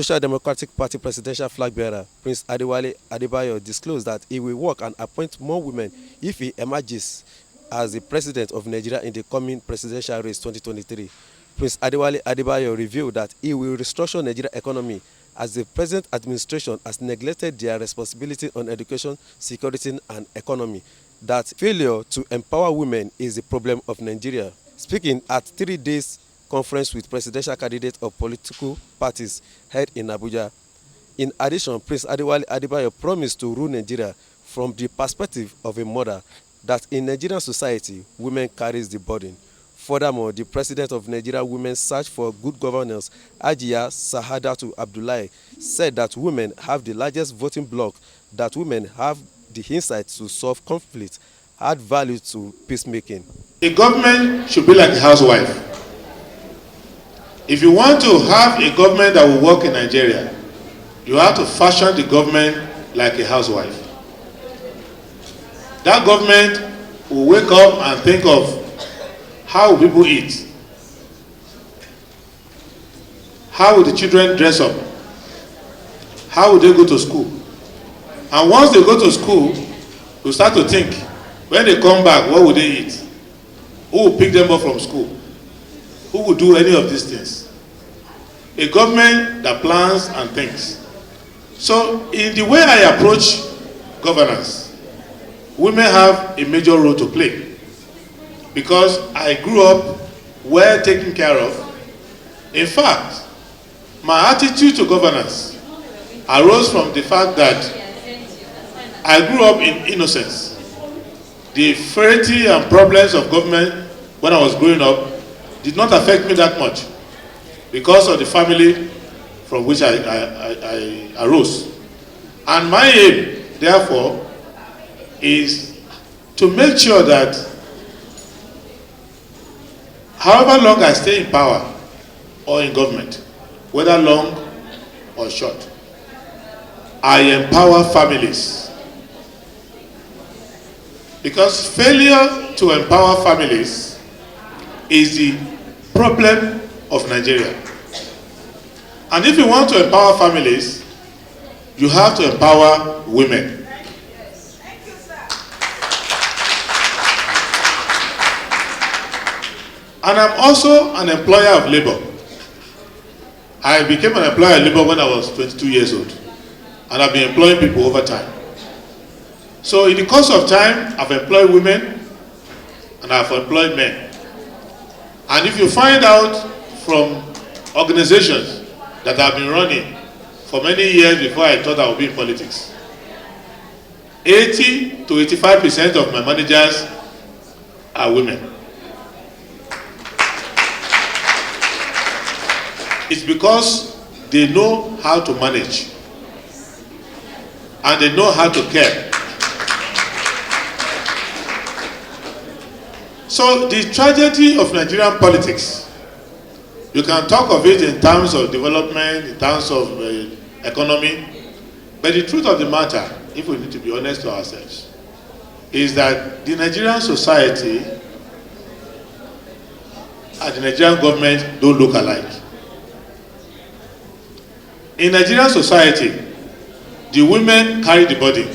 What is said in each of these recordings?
Social Democratic Party presidential flag bearer, Prince Adebayo, disclosed that he will work and appoint more women if he emerges as the president of Nigeria in the coming presidential race 2023. Prince Adebayo revealed that he will restructure Nigeria's economy as the present administration has neglected their responsibility on education, security, and economy. That failure to empower women is the problem of Nigeria. Speaking at 3 days conference with presidential candidates of political parties held in Abuja. In addition, Prince Adebayo promised to rule Nigeria from the perspective of a mother, that in Nigerian society, women carries the burden. Furthermore, the president of Nigeria Women's Search for Good Governance, Hajiya Sahadatu Abdullahi, said that women have the largest voting bloc, that women have the insight to solve conflict, add value to peacemaking. A government should be like a housewife. If you want to have a government that will work in Nigeria, you have to fashion the government like a housewife. That government will wake up and think of how will people eat, how will the children dress up, how will they go to school. And once they go to school, you start to think, when they come back, what will they eat? Who will pick them up from school? Who will do any of these things? A government that plans and thinks. So in the way I approach governance, women have a major role to play, because I grew up well taken care of. In fact, my attitude to governance arose from the fact that I grew up in innocence. The frailty and problems of government when I was growing up did not affect me that much because of the family from which I arose. And my aim, therefore, is to make sure that however long I stay in power or in government, whether long or short, I empower families. Because failure to empower families is the problem of Nigeria. And if you want to empower families, you have to empower women. And I'm also an employer of labor. I became an employer of labor when I was 22 years old. And I've been employing people over time. So in the course of time, I've employed women and I've employed men. And if you find out from organizations that I've been running for many years before I thought I would be in politics, 80 to 85% of my managers are women. It's because they know how to manage and they know how to care. So the tragedy of Nigerian politics, you can talk of it in terms of development, in terms of economy, but the truth of the matter, if we need to be honest to ourselves, is that the Nigerian society and the Nigerian government don't look alike. In Nigerian society, the women carry the burden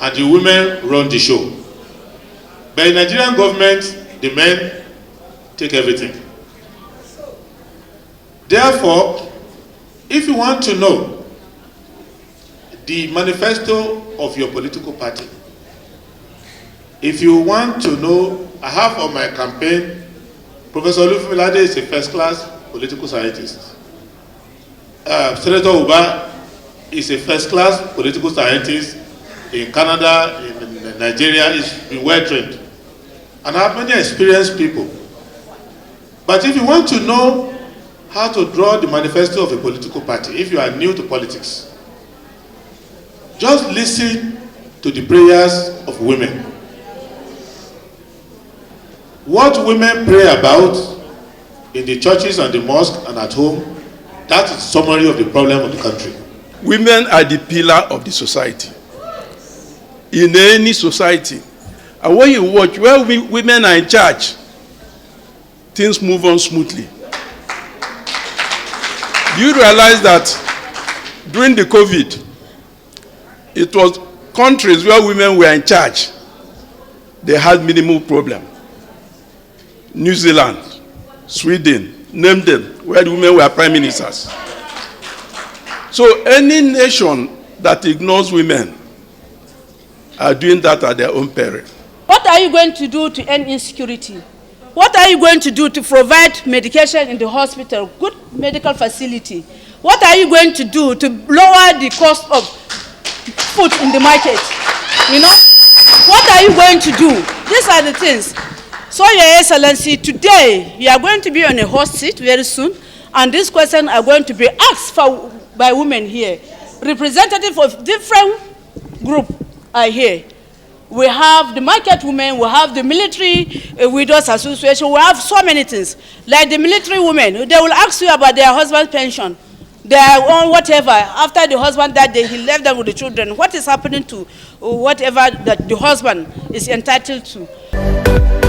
and the women run the show. But in Nigerian government, the men take everything. Therefore, if you want to know the manifesto of your political party, if you want to know, I have on my campaign, Professor Olufemilade is a first-class political scientist. Senator Uba is a first-class political scientist in Canada, in Nigeria. He's been well-trained. And I have many experienced people. But if you want to know how to draw the manifesto of a political party, if you are new to politics, just listen to the prayers of women. What women pray about in the churches and the mosque and at home, that is a summary of the problem of the country. Women are the pillar of the society. In any society. And when you watch, where women are in charge, things move on smoothly. Do you realize that during the COVID, it was countries where women were in charge, they had minimal problem. New Zealand, Sweden, name them, where the women were prime ministers. So any nation that ignores women are doing that at their own peril. What are you going to do to end insecurity? What are you going to do to provide medication in the hospital, good medical facility? What are you going to do to lower the cost of food in the market? You know, what are you going to do? These are the things. So, Your Excellency, today you are going to be on a hot seat very soon, and these questions are going to be asked for by women here. Representatives of different groups are here. We have the market women, we have the military widows association, we have so many things. Like the military women, they will ask you about their husband's pension, their own whatever. After the husband died, he left them with the children. What is happening to whatever that the husband is entitled to?